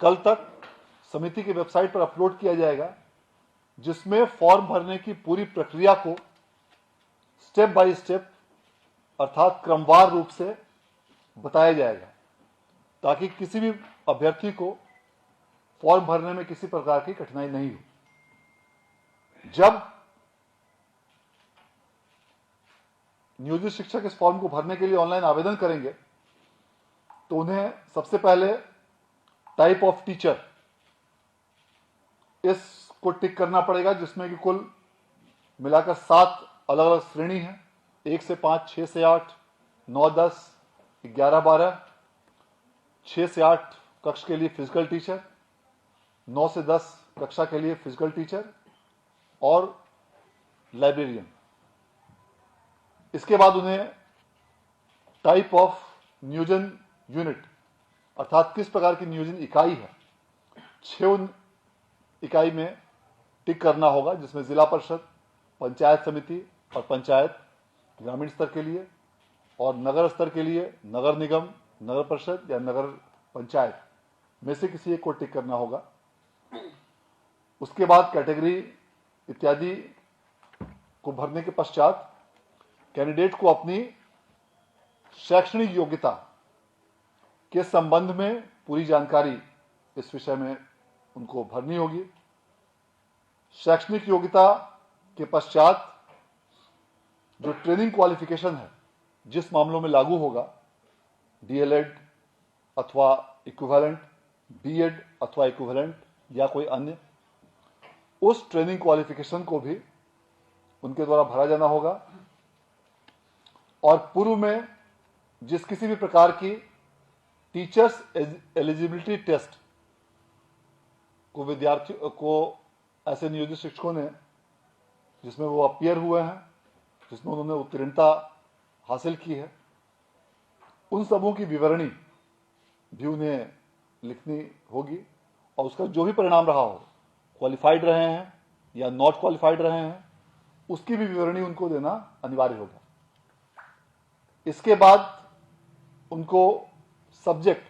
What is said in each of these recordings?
कल तक समिति की वेबसाइट पर अपलोड किया जाएगा, जिसमें फॉर्म भरने की पूरी प्रक्रिया को स्टेप बाय स्टेप अर्थात क्रमवार रूप से बताया जाएगा, ताकि किसी भी अभ्यर्थी को फॉर्म भरने में किसी प्रकार की कठिनाई नहीं हो। जब नियोजित शिक्षक इस फॉर्म को भरने के लिए ऑनलाइन आवेदन करेंगे तो उन्हें सबसे पहले टाइप ऑफ टीचर इसको टिक करना पड़ेगा, जिसमें कि कुल मिलाकर 7 अलग अलग श्रेणी है। 1 से 5, 6 से 8, 9, 10, 11, 12, 6 से 8 कक्ष के लिए फिजिकल टीचर, 9 से 10 कक्षा के लिए फिजिकल टीचर और लाइब्रेरियन। इसके बाद उन्हें टाइप ऑफ नियोजन यूनिट अर्थात किस प्रकार की नियोजन इकाई है, 6 इकाई में टिक करना होगा, जिसमें जिला परिषद, पंचायत समिति और पंचायत ग्रामीण स्तर के लिए, और नगर स्तर के लिए नगर निगम, नगर परिषद या नगर पंचायत में से किसी एक को टिक करना होगा। उसके बाद कैटेगरी इत्यादि को भरने के पश्चात कैंडिडेट को अपनी शैक्षणिक योग्यता के संबंध में पूरी जानकारी इस विषय में उनको भरनी होगी। शैक्षणिक योग्यता के पश्चात जो ट्रेनिंग क्वालिफिकेशन है, जिस मामलों में लागू होगा, डीएलएड अथवा इक्विवेलेंट, बीएड अथवा इक्विवेलेंट या कोई अन्य, उस ट्रेनिंग क्वालिफिकेशन को भी उनके द्वारा भरा जाना होगा। और पूर्व में जिस किसी भी प्रकार की टीचर्स एलिजिबिलिटी टेस्ट को विद्यार्थियों को ऐसे नियोजित शिक्षकों ने जिसमें वो अपीयर हुए हैं, जिसमें उन्होंने उत्तीर्णता हासिल की है, उन सबों की विवरणी भी उन्हें लिखनी होगी। और उसका जो भी परिणाम रहा हो, क्वालिफाइड रहे हैं या नॉट क्वालिफाइड रहे हैं, उसकी भी विवरणी उनको देना अनिवार्य होगा। इसके बाद उनको सब्जेक्ट,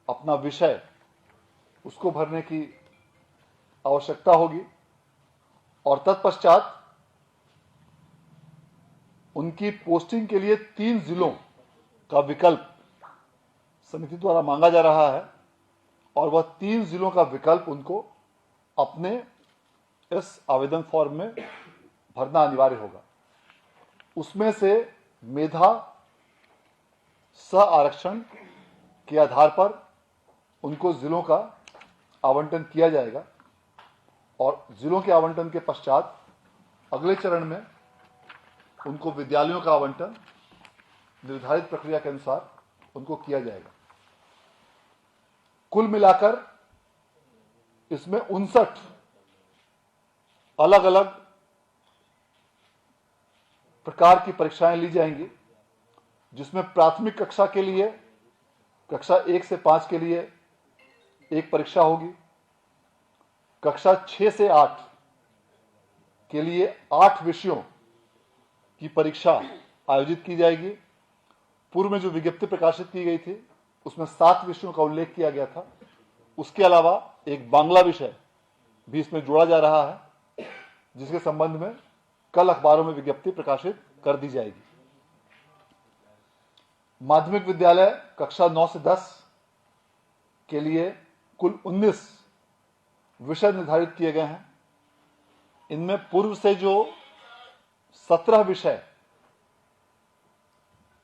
अपना विषय, उसको भरने की आवश्यकता होगी। और तत्पश्चात उनकी पोस्टिंग के लिए 3 जिलों का विकल्प समिति द्वारा मांगा जा रहा है, और वह 3 जिलों का विकल्प उनको अपने इस आवेदन फॉर्म में भरना अनिवार्य होगा। उसमें से मेधा सह आरक्षण के आधार पर उनको जिलों का आवंटन किया जाएगा, और जिलों के आवंटन के पश्चात अगले चरण में उनको विद्यालयों का आवंटन निर्धारित प्रक्रिया के अनुसार उनको किया जाएगा। कुल मिलाकर इसमें 59 अलग अलग प्रकार की परीक्षाएं ली जाएंगी, जिसमें प्राथमिक कक्षा के लिए कक्षा 1 से 5 के लिए एक परीक्षा होगी, कक्षा 6 से 8 के लिए 8 विषयों की परीक्षा आयोजित की जाएगी। पूर्व में जो विज्ञप्ति प्रकाशित की गई थी उसमें 7 विषयों का उल्लेख किया गया था। उसके अलावा एक बांग्ला विषय भी इसमें जोड़ा जा रहा है, जिसके संबंध में कल अखबारों में विज्ञप्ति प्रकाशित कर दी जाएगी। माध्यमिक विद्यालय कक्षा 9 से 10 के लिए कुल 19 विषय निर्धारित किए गए हैं। इनमें पूर्व से जो 17 विषय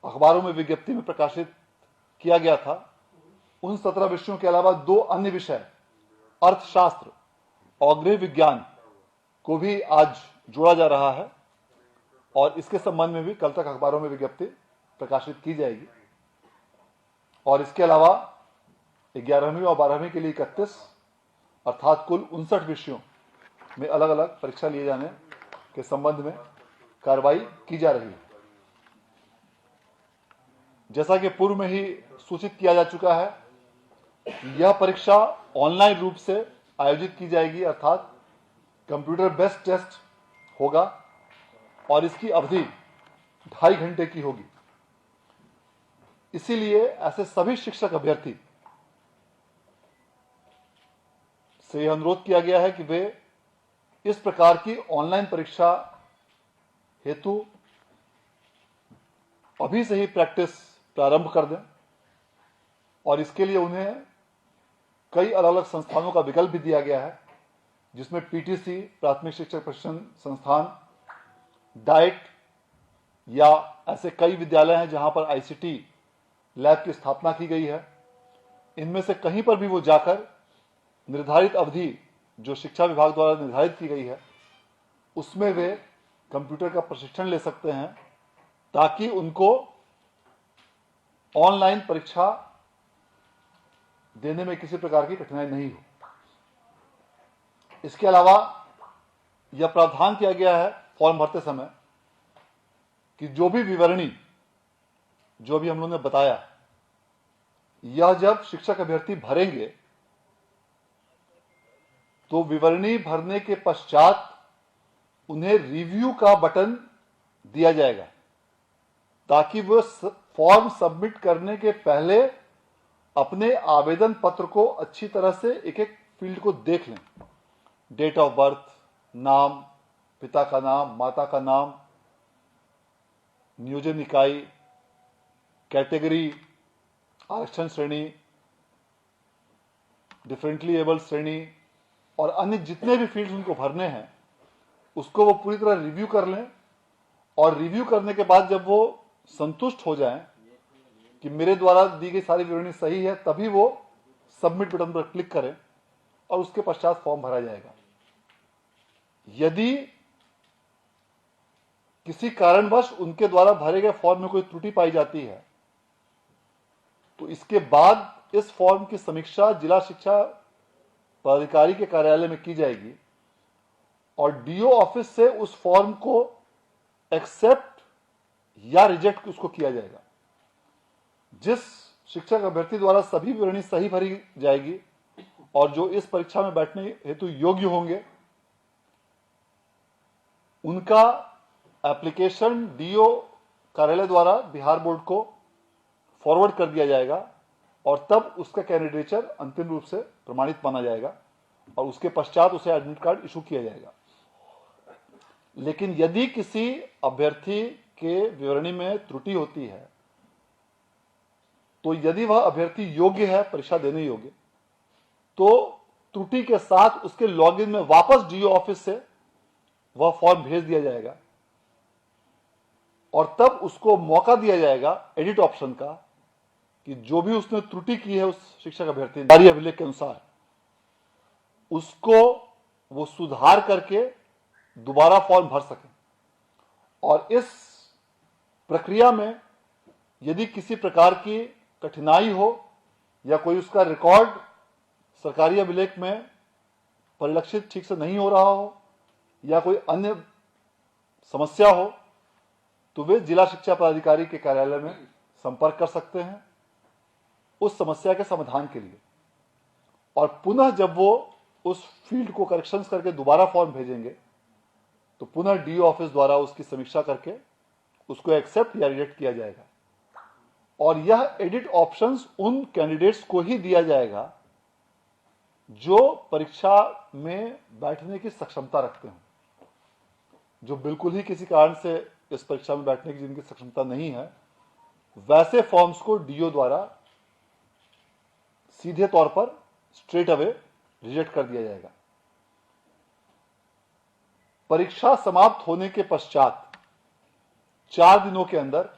अखबारों में विज्ञप्ति में प्रकाशित किया गया था, उन 17 विषयों के अलावा 2 अन्य विषय अर्थशास्त्र और गृह विज्ञान को भी आज जोड़ा जा रहा है, और इसके संबंध में भी कल तक अखबारों में विज्ञप्ति प्रकाशित की जाएगी। और इसके अलावा 11वीं और 12वीं के लिए 31 अर्थात कुल 59 विषयों में अलग अलग परीक्षा लिए जाने के संबंध में कार्रवाई की जा रही है। जैसा कि पूर्व में ही सूचित किया जा चुका है, यह परीक्षा ऑनलाइन रूप से आयोजित की जाएगी, अर्थात कंप्यूटर बेस्ड टेस्ट होगा, और इसकी अवधि 2.5 घंटे की होगी। इसीलिए ऐसे सभी शिक्षक अभ्यर्थी से अनुरोध किया गया है कि वे इस प्रकार की ऑनलाइन परीक्षा हेतु अभी से ही प्रैक्टिस प्रारंभ कर दें और इसके लिए उन्हें कई अलग अलग संस्थानों का विकल्प भी दिया गया है, जिसमें पीटीसी प्राथमिक शिक्षक प्रशिक्षण संस्थान, डाइट या ऐसे कई विद्यालय हैं जहां पर आईसीटी लैब की स्थापना की गई है। इनमें से कहीं पर भी वो जाकर निर्धारित अवधि जो शिक्षा विभाग द्वारा निर्धारित की गई है उसमें वे कंप्यूटर का प्रशिक्षण ले सकते हैं, ताकि उनको ऑनलाइन परीक्षा देने में किसी प्रकार की कठिनाई नहीं हो। इसके अलावा यह प्रावधान किया गया है फॉर्म भरते समय कि जो भी विवरणी जो भी हम लोगों ने बताया, यह जब शिक्षक अभ्यर्थी भरेंगे तो विवरणी भरने के पश्चात उन्हें रिव्यू का बटन दिया जाएगा, ताकि वो फॉर्म सबमिट करने के पहले अपने आवेदन पत्र को अच्छी तरह से एक एक फील्ड को देख लें। डेट ऑफ बर्थ, नाम, पिता का नाम, माता का नाम, नियोजन इकाई, कैटेगरी, आरक्षण श्रेणी, डिफरेंटली एबल्ड श्रेणी और अन्य जितने भी फील्ड उनको भरने हैं उसको वो पूरी तरह रिव्यू कर लें। और रिव्यू करने के बाद जब वो संतुष्ट हो जाएं कि मेरे द्वारा दी गई सारी विवरणी सही है, तभी वो सबमिट बटन पर क्लिक करें और उसके पश्चात फॉर्म भरा जाएगा। यदि किसी कारणवश उनके द्वारा भरे गए फॉर्म में कोई त्रुटि पाई जाती है तो इसके बाद इस फॉर्म की समीक्षा जिला शिक्षा पदाधिकारी के कार्यालय में की जाएगी और डीओ ऑफिस से उस फॉर्म को एक्सेप्ट या रिजेक्ट उसको किया जाएगा। जिस शिक्षक अभ्यर्थी द्वारा सभी विवरणी सही भरी जाएगी और जो इस परीक्षा में बैठने हेतु योग्य होंगे, उनका एप्लीकेशन डीओ कार्यालय द्वारा बिहार बोर्ड को फॉरवर्ड कर दिया जाएगा और तब उसका कैंडिडेचर अंतिम रूप से प्रमाणित माना जाएगा और उसके पश्चात उसे एडमिट कार्ड इशू किया जाएगा। लेकिन यदि किसी अभ्यर्थी के विवरणी में त्रुटि होती है तो यदि वह अभ्यर्थी योग्य है, परीक्षा देने योग्य, तो त्रुटि के साथ उसके लॉगिन में वापस डीओ ऑफिस से वह फॉर्म भेज दिया जाएगा और तब उसको मौका दिया जाएगा एडिट ऑप्शन का कि जो भी उसने त्रुटि की है उस शिक्षक अभ्यर्थी ने अभिलेख के अनुसार उसको वो सुधार करके दोबारा फॉर्म भर सके। और इस प्रक्रिया में यदि किसी प्रकार की कठिनाई हो या कोई उसका रिकॉर्ड सरकारी अभिलेख में परिलक्षित ठीक से नहीं हो रहा हो या कोई अन्य समस्या हो तो वे जिला शिक्षा पदाधिकारी के कार्यालय में संपर्क कर सकते हैं उस समस्या के समाधान के लिए। और पुनः जब वो उस फील्ड को करेक्शंस करके दोबारा फॉर्म भेजेंगे तो पुनः डीओ ऑफिस द्वारा उसकी समीक्षा करके उसको एक्सेप्ट या रिजेक्ट किया जाएगा। और यह एडिट ऑप्शंस उन कैंडिडेट्स को ही दिया जाएगा जो परीक्षा में बैठने की सक्षमता रखते हैं। जो बिल्कुल ही किसी कारण से इस परीक्षा में बैठने की जिनकी सक्षमता नहीं है, वैसे फॉर्म्स को डीओ द्वारा सीधे तौर पर स्ट्रेट अवे रिजेक्ट कर दिया जाएगा। परीक्षा समाप्त होने के पश्चात 4 दिनों के अंदर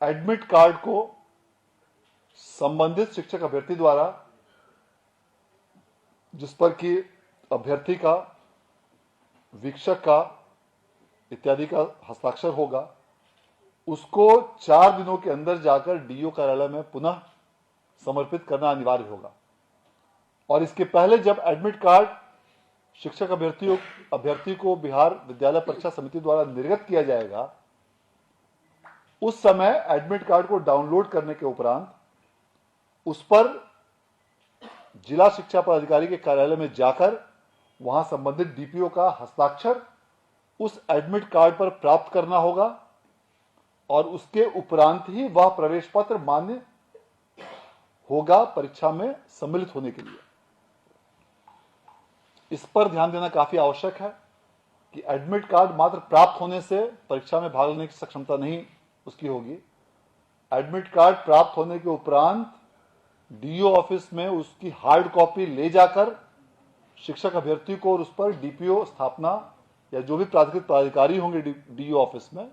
एडमिट कार्ड को संबंधित शिक्षक अभ्यर्थी द्वारा, जिस पर कि अभ्यर्थी का, वीक्षक का इत्यादि का हस्ताक्षर होगा, उसको 4 दिनों के अंदर जाकर डीओ कार्यालय में पुनः समर्पित करना अनिवार्य होगा। और इसके पहले जब एडमिट कार्ड शिक्षक अभ्यर्थी को बिहार विद्यालय परीक्षा समिति द्वारा निर्गत किया जाएगा, उस समय एडमिट कार्ड को डाउनलोड करने के उपरांत उस पर जिला शिक्षा पदाधिकारी के कार्यालय में जाकर वहां संबंधित डीपीओ का हस्ताक्षर उस एडमिट कार्ड पर प्राप्त करना होगा और उसके उपरांत ही वह प्रवेश पत्र मान्य होगा परीक्षा में सम्मिलित होने के लिए। इस पर ध्यान देना काफी आवश्यक है कि एडमिट कार्ड मात्र प्राप्त होने से परीक्षा में भाग लेने की सक्षमता नहीं उसकी होगी। एडमिट कार्ड प्राप्त होने के उपरांत डीईओ ऑफिस में उसकी हार्ड कॉपी ले जाकर शिक्षक अभ्यर्थी को और उस पर डीपीओ स्थापना या जो भी प्राधिकृत प्राधिकारी होंगे डीईओ ऑफिस में,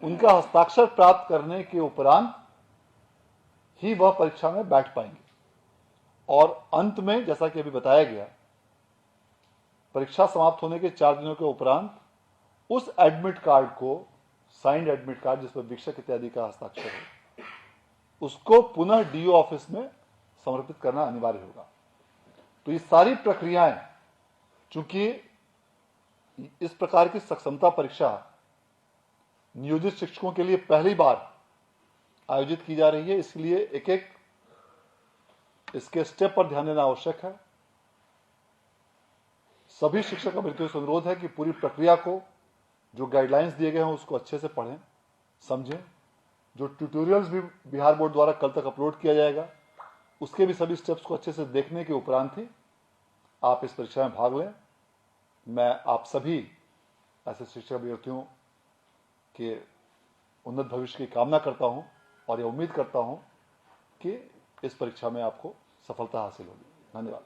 उनका हस्ताक्षर प्राप्त करने के उपरांत ही वह परीक्षा में बैठ पाएंगे। और अंत में जैसा कि अभी बताया गया, परीक्षा समाप्त होने के 4 दिनों के उपरांत उस एडमिट कार्ड को, साइंड एडमिट कार्ड जिस पर शिक्षक इत्यादि का हस्ताक्षर है, उसको पुनः डीईओ ऑफिस में समर्पित करना अनिवार्य होगा। तो ये सारी प्रक्रियाएं, चूंकि इस प्रकार की सक्षमता परीक्षा नियोजित शिक्षकों के लिए पहली बार आयोजित की जा रही है, इसलिए एक एक इसके स्टेप पर ध्यान देना आवश्यक है। सभी शिक्षक अभ्यर्थियों से अनुरोध है कि पूरी प्रक्रिया को, जो गाइडलाइंस दिए गए हैं उसको अच्छे से पढ़ें, समझें। जो ट्यूटोरियल्स भी बिहार बोर्ड द्वारा कल तक अपलोड किया जाएगा, उसके भी सभी स्टेप्स को अच्छे से देखने के उपरांत ही आप इस परीक्षा में भाग लें। मैं आप सभी ऐसे शिक्षक अभ्यर्थियों के उन्नत भविष्य की कामना करता हूं और यह उम्मीद करता हूं कि इस परीक्षा में आपको सफलता हासिल होगी। धन्यवाद।